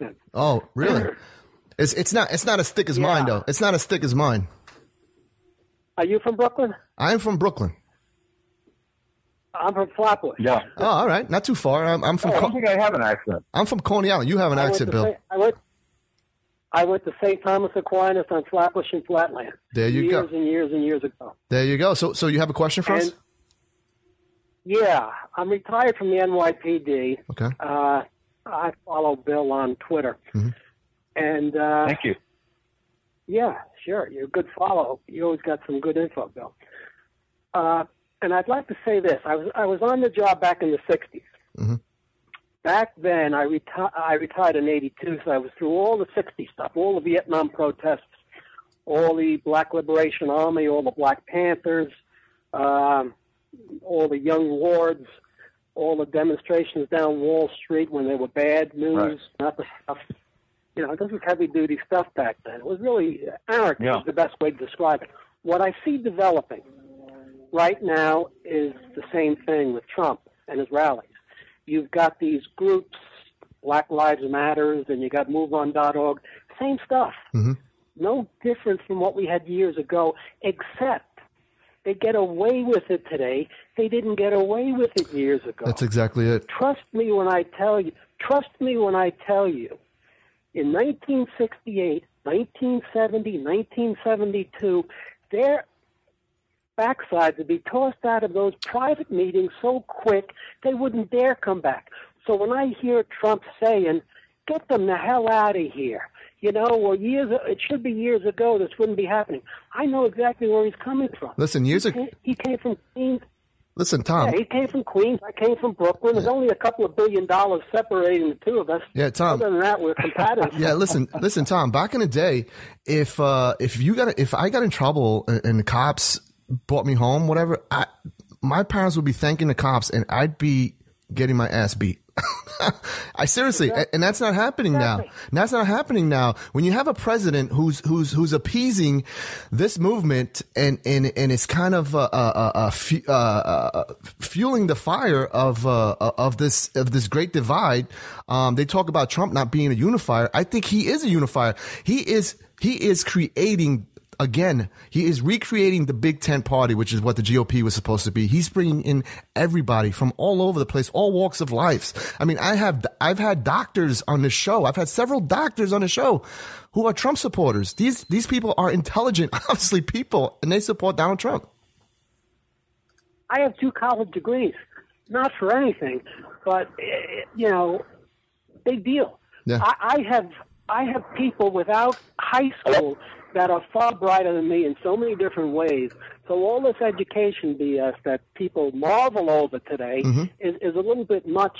accent. Oh, really? It's not as thick as mine, though. It's not as thick as mine. Are you from Brooklyn? I'm from Brooklyn. I'm from Flatbush. Yeah. Oh, all right. Not too far. I'm from. I don't think I have an accent. I'm from Coney Island. You have an accent, Bill. I went to St. Thomas Aquinas on Flatbush and Flatland. There you go. Years and years and years ago. There you go. So you have a question for us? Yeah, I'm retired from the NYPD. Okay. I follow Bill on Twitter. Mm-hmm. And Thank you. Yeah, sure. You're a good follow. You always got some good info, Bill. And I'd like to say this. I was on the job back in the 60s. Mm-hmm. Back then, I retired in 82, so I was through all the 60s stuff, all the Vietnam protests, all the Black Liberation Army, all the Black Panthers, all the Young Lords, all the demonstrations down Wall Street when they were bad news, Right. not the stuff. You know, this was heavy-duty stuff back then. It was really anarchy is the best way to describe it. What I see developing right now is the same thing with Trump and his rallies. You've got these groups, Black Lives Matters, and you got MoveOn.org. Same stuff. Mm-hmm. No difference from what we had years ago, except they get away with it today. They didn't get away with it years ago. That's exactly it. Trust me when I tell you. In 1968, 1970, 1972, their backsides would be tossed out of those private meetings so quick they wouldn't dare come back. So when I hear Trump saying, get them the hell out of here, it should be years ago, this wouldn't be happening. I know exactly where he's coming from. Listen, he came from Queens. Listen, Tom. Yeah, he came from Queens. I came from Brooklyn. There's only a couple of $1 billion separating the two of us. Yeah, Tom. Other than that, we're compatible. Yeah, listen, Tom. Back in the day, if I got in trouble and the cops brought me home, whatever, my parents would be thanking the cops, and I'd be getting my ass beat. I seriously, and that's not happening now. That's not happening now. When you have a president who's appeasing this movement and it's kind of fueling the fire of this great divide. They talk about Trump not being a unifier. I think he is a unifier. He is creating. Again, he is recreating the Big Tent Party, which is what the GOP was supposed to be. He's bringing in everybody from all over the place, all walks of life. I mean, I've had doctors on the show. I've had several doctors on the show who are Trump supporters. These people are intelligent, obviously people, and they support Donald Trump. I have 2 college degrees, not for anything, but big deal. Yeah. I have people without high school that are far brighter than me in so many different ways. So all this education BS that people marvel over today is a little bit much,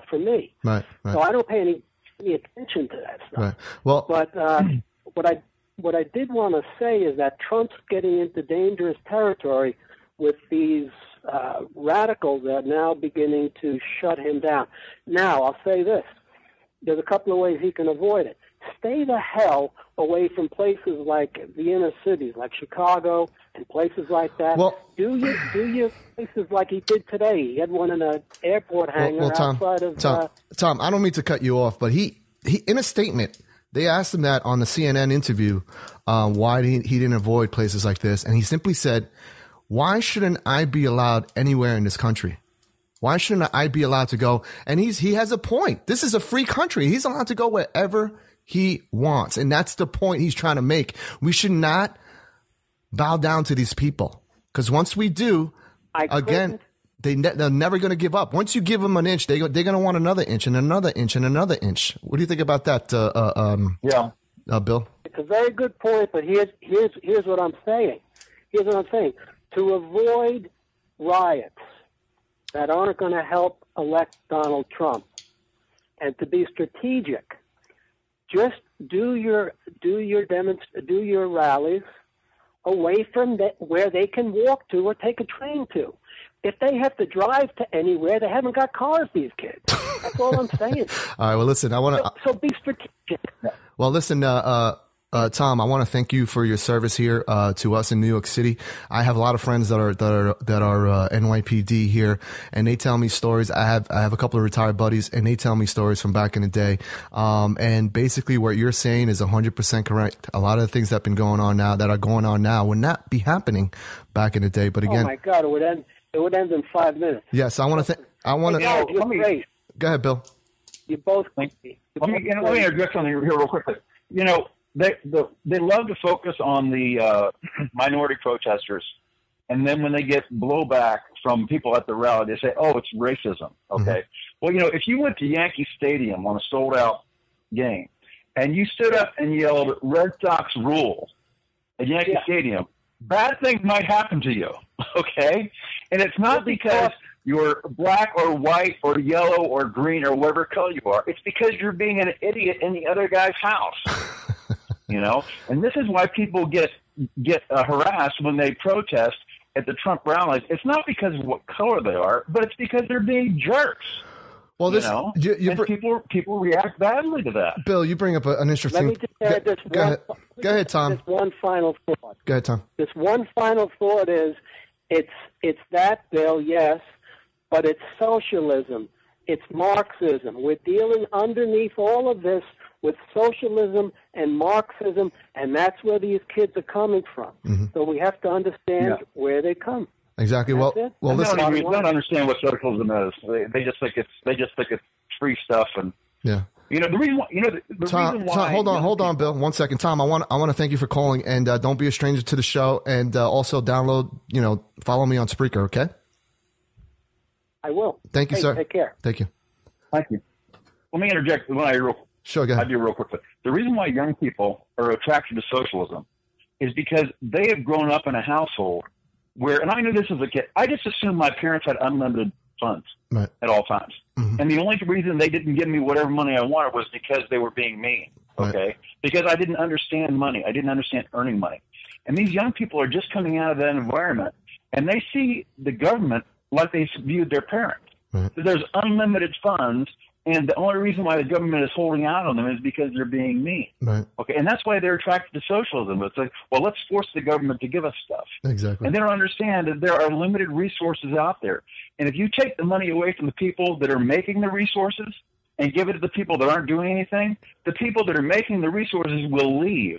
for me. Right. So I don't pay any attention to that stuff. Right. Well, but what I did want to say is that Trump's getting into dangerous territory with these radicals that are now beginning to shut him down. Now, I'll say this. There's a couple of ways he can avoid it. Stay the hell away from places like the inner cities, like Chicago and places like that. Well, do your places like he did today. He had one in an airport hangar outside of. Tom, I don't mean to cut you off, but he in a statement, they asked him that on the CNN interview, why he didn't avoid places like this, and he simply said, "Why shouldn't I be allowed anywhere in this country? Why shouldn't I be allowed to go?" And he has a point. This is a free country. He's allowed to go wherever he wants. And that's the point he's trying to make. We should not bow down to these people. Because once we do, they're never going to give up. Once you give them an inch, they're going to want another inch and another inch and another inch. What do you think about that, Bill? It's a very good point, but here's what I'm saying. Here's what I'm saying. To avoid riots that aren't going to help elect Donald Trump, and to be strategic, just do your rallies away from where they can walk to or take a train to. If they have to drive to anywhere, they haven't got cars, these kids. That's all I'm saying. All right, well, listen, I want to... So be strategic. Well, listen, Tom, I want to thank you for your service here to us in New York City. I have a lot of friends that are NYPD here, and they tell me stories. I have a couple of retired buddies, and they tell me stories from back in the day. And basically, what you're saying is 100% correct. A lot of the things that have been going on now would not be happening back in the day. But again, oh my God, it would end. It would end in 5 minutes. Yes, I want to. You're great. Go ahead, Bill. You both. Let me address something here real quickly. They love to focus on the minority protesters, and then when they get blowback from people at the rally, they say, "Oh, it's racism." Okay. Mm-hmm. Well, if you went to Yankee Stadium on a sold-out game, and you stood up and yelled "Red Sox rule" at Yankee Stadium, bad things might happen to you. Okay, and it's not because you're black or white or yellow or green or whatever color you are. It's because you're being an idiot in the other guy's house. And this is why people get harassed when they protest at the Trump rallies. It's not because of what color they are, but it's because they're being jerks. Well, people react badly to that. Bill, you bring up an interesting. Let me just add this. Go ahead, Tom. This one final thought. Go ahead, Tom. This one final thought is, it's that, Bill, yes, but it's socialism. It's Marxism. We're dealing underneath all of this with socialism and Marxism, and that's where these kids are coming from. Mm-hmm. So we have to understand where they come. Exactly. Well, listen. They don't understand what socialism is. They just think it's free stuff, and the reason why. Tom, reason why. Hold on, Bill. 1 second, Tom. I want to thank you for calling, and don't be a stranger to the show, and also download. Follow me on Spreaker. Okay. I will. Thank you, sir. Take care. Thank you. Thank you. Let me interject. Sure, go ahead. I do real quickly. The reason why young people are attracted to socialism is because they have grown up in a household where, and I knew this as a kid, I just assumed my parents had unlimited funds at all times. Mm-hmm. And the only reason they didn't give me whatever money I wanted was because they were being mean, okay? Right. Because I didn't understand money. I didn't understand earning money. And these young people are just coming out of that environment, and they see the government like they viewed their parents. Right. So there's unlimited funds, and the only reason why the government is holding out on them is because they're being mean. Right. Okay, and that's why they're attracted to socialism. It's like, well, let's force the government to give us stuff. Exactly. And they don't understand that there are limited resources out there. And if you take the money away from the people that are making the resources and give it to the people that aren't doing anything, the people that are making the resources will leave.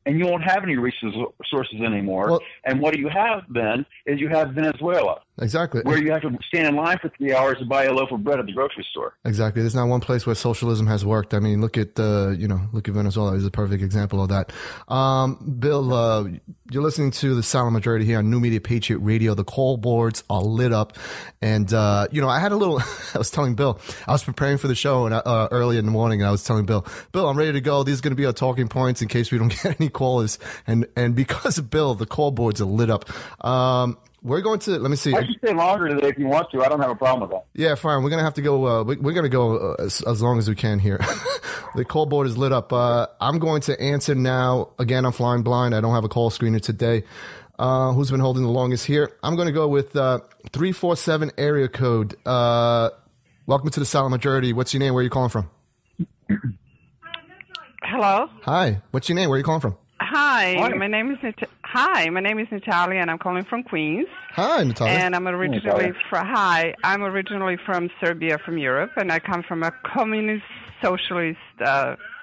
And you won't have any resources anymore. Well, and what you have then is you have Venezuela. Exactly. Where you have to stand in line for 3 hours to buy a loaf of bread at the grocery store. Exactly. There's not one place where socialism has worked. I mean, look at Venezuela is a perfect example of that. Bill, you're listening to the Silent Majority here on New Media Patriot Radio. The call boards are lit up. And, I had a little, I was telling Bill, I was preparing for the show and early in the morning, and I was telling Bill, I'm ready to go. These are going to be our talking points in case we don't get any callers. And because of Bill, the call boards are lit up. We're going to, let me see. I can stay longer today if you want to. I don't have a problem with that. Yeah, fine. We're going to have to go, we're going to go as long as we can here. The call board is lit up. I'm going to answer now. Again, I'm flying blind. I don't have a call screener today. Who's been holding the longest here? I'm going to go with 347 area code. Welcome to the Silent Majority. What's your name? Where are you calling from? Hello. Hi. What's your name? Where are you calling from? Hi. My name is Natalia, and I'm calling from Queens. Hi, Natalia. And I'm originally from Serbia, from Europe, and I come from a communist socialist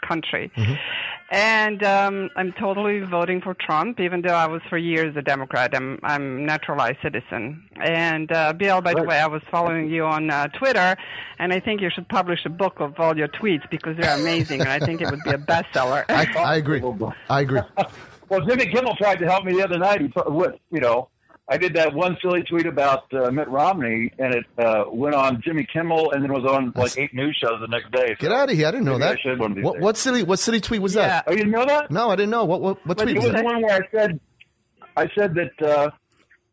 country. Mm-hmm. And I'm totally voting for Trump, even though I was for years a Democrat. I'm a naturalized citizen. And Bill, by the way, I was following you on Twitter, and I think you should publish a book of all your tweets because they're amazing, and I think it would be a bestseller. I agree. Well, Jimmy Kimmel tried to help me the other night. I did that one silly tweet about Mitt Romney, and it went on Jimmy Kimmel, and then it was on like 8 news shows the next day. So get out of here! I didn't know that. What silly tweet was that? Oh, you didn't know that? No, I didn't know. What tweet was that? It was the one where I said that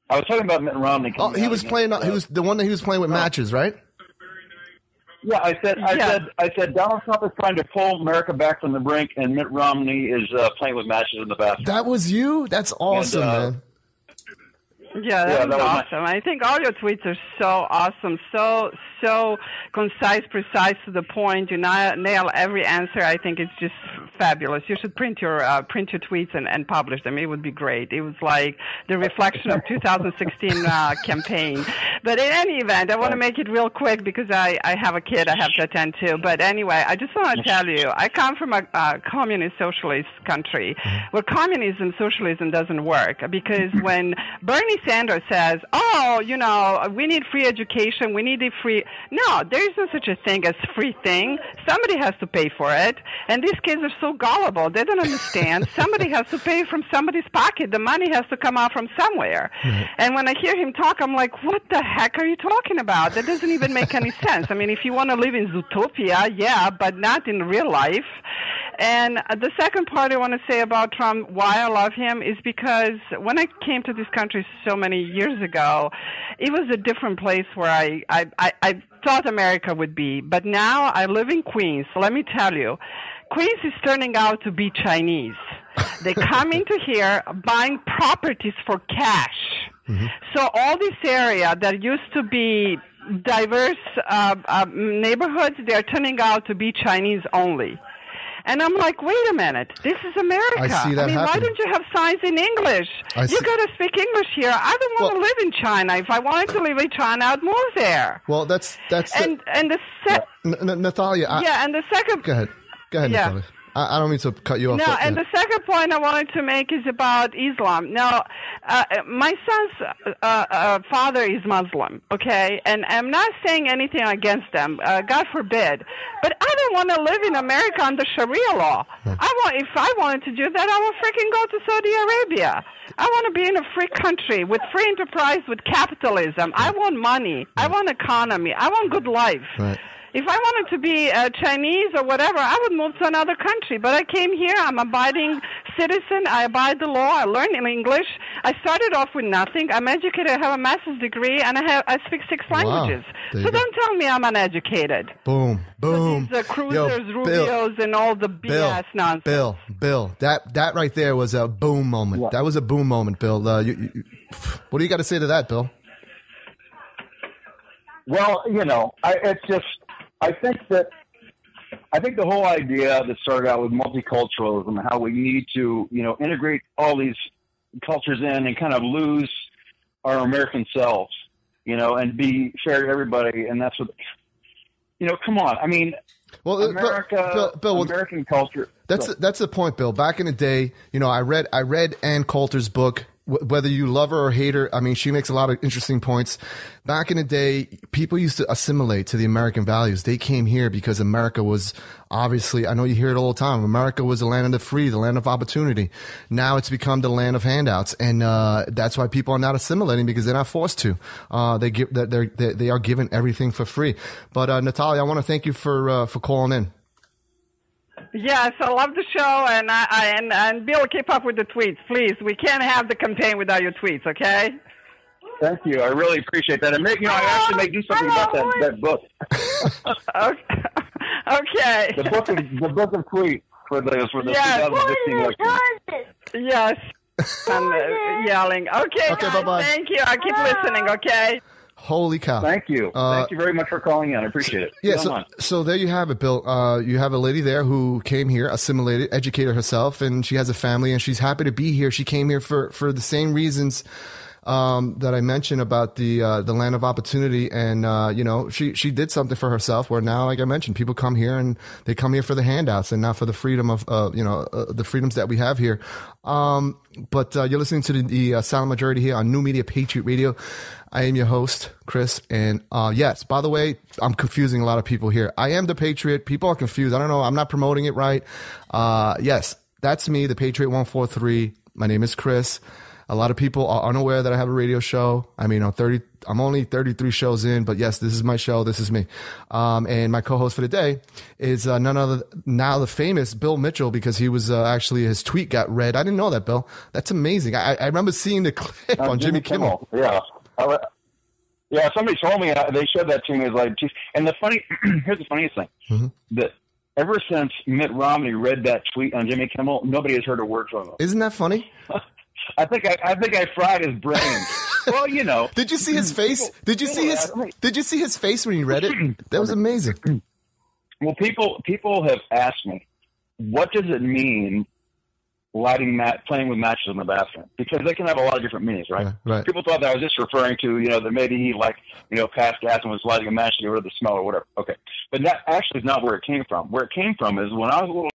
I was talking about Mitt Romney. He was playing. He was the one that he was playing with matches, right? Yeah, I said Donald Trump is trying to pull America back from the brink, and Mitt Romney is playing with matches in the bathroom. That was you? That's awesome, man. Yeah, that was awesome. I think all your tweets are so awesome, so concise, precise, to the point. You nail every answer. I think it's just fabulous. You should print your tweets and publish them. It would be great. It was like the reflection of 2016 campaign. But in any event, I want to make it real quick because I have a kid I have to attend to. But anyway, I just want to tell you, I come from a communist socialist country where communism, socialism doesn't work, because when Bernie Sanders says, oh, you know, we need free education, we need a free... No, there is no such a thing as free thing. Somebody has to pay for it. And these kids are so gullible. They don't understand. Somebody has to pay from somebody's pocket. The money has to come out from somewhere. And when I hear him talk, I'm like, what the heck are you talking about? That doesn't even make any sense. I mean, if you want to live in Zootopia, yeah, but not in real life. And the second part I want to say about Trump, why I love him, is because when I came to this country so many years ago, it was a different place where I thought America would be. But now I live in Queens. So let me tell you, Queens is turning out to be Chinese. They come into here buying properties for cash. So all this area that used to be diverse neighborhoods, they're turning out to be Chinese only. And I'm like, wait a minute, this is America. I see that why don't you have signs in English? You got to speak English here. I don't want to live in China. If I wanted to live in China, I'd move there. Well, that's and the Natalia. And the second. Go ahead, Natalia. I don't mean to cut you off. No, and the second point I wanted to make is about Islam. Now, my son's father is Muslim, okay? And I'm not saying anything against them, God forbid. But I don't want to live in America under Sharia law. If I wanted to do that, I would freaking go to Saudi Arabia. I want to be in a free country with free enterprise, with capitalism. I want money. I want economy. I want good life. Right. If I wanted to be Chinese or whatever, I would move to another country. But I came here. I'm an abiding citizen. I abide the law. I learn in English. I started off with nothing. I'm educated. I have a master's degree, and I speak 6 languages. So don't tell me I'm uneducated. Boom. So these Cruzers, Rubios, and all the BS nonsense. Bill, that right there was a boom moment. What? That was a boom moment, Bill. What do you got to say to that, Bill? Well, you know, I think the whole idea that started out with multiculturalism, how we need to, you know, integrate all these cultures in and kind of lose our American selves, you know, and be fair to everybody. And that's what, you know, come on. I mean, well, Bill, American culture. That's the point, Bill. Back in the day, you know, I read Ann Coulter's book. Whether you love her or hate her, I mean, she makes a lot of interesting points. Back in the day, people used to assimilate to the American values. They came here because America was obviously, I know you hear it all the time, America was the land of the free, the land of opportunity. Now it's become the land of handouts. And that's why people are not assimilating, because they're not forced to. They are given everything for free. But Natalia, I want to thank you for calling in. Yes, I love the show, and Bill, keep up with the tweets, please. We can't have the campaign without your tweets, okay? Thank you. I really appreciate that. And I actually may do something about that book. Okay. The book of tweets for the 2015 election. Yes. I'm yelling. Okay, bye-bye. Thank you. I keep listening, okay? Holy cow. Thank you. Thank you very much for calling in. I appreciate it. Yeah, so there you have it, Bill. You have a lady there who came here, assimilated, educated herself, and she has a family, and she's happy to be here. She came here for the same reasons that I mentioned about the land of opportunity, and you know, she did something for herself. Where now, like I mentioned, people come here and they come here for the handouts and not for the freedom of the freedoms that we have here. But you're listening to the Silent Majority here on New Media Patriot Radio. I am your host, Chris, and yes, by the way, I'm confusing a lot of people here. I am the Patriot. People are confused. I don't know. I'm not promoting it right. Yes, that's me, the Patriot 143. My name is Chris. A lot of people are unaware that I have a radio show. I mean, I'm only 33 shows in, but yes, this is my show. This is me. And my co-host for the day is none other now the famous Bill Mitchell, because he was actually, his tweet got read. I didn't know that, Bill. That's amazing. I remember seeing the clip on Jimmy Kimmel. Yeah. Yeah, somebody told me, they showed that to me. It was like, geez. And here's the funniest thing, that ever since Mitt Romney read that tweet on Jimmy Kimmel, nobody has heard a word from him. Isn't that funny? I think I fried his brain. Well, you know. Did you see his face? Did you see his face when he read it? That was amazing. Well, people have asked me, what does it mean playing with matches in the bathroom? Because they can have a lot of different meanings, right? Right. People thought that I was just referring to, that maybe he passed gas and was lighting a match to get rid of the smell or whatever. Okay. But that actually is not where it came from. Where it came from is when I was a little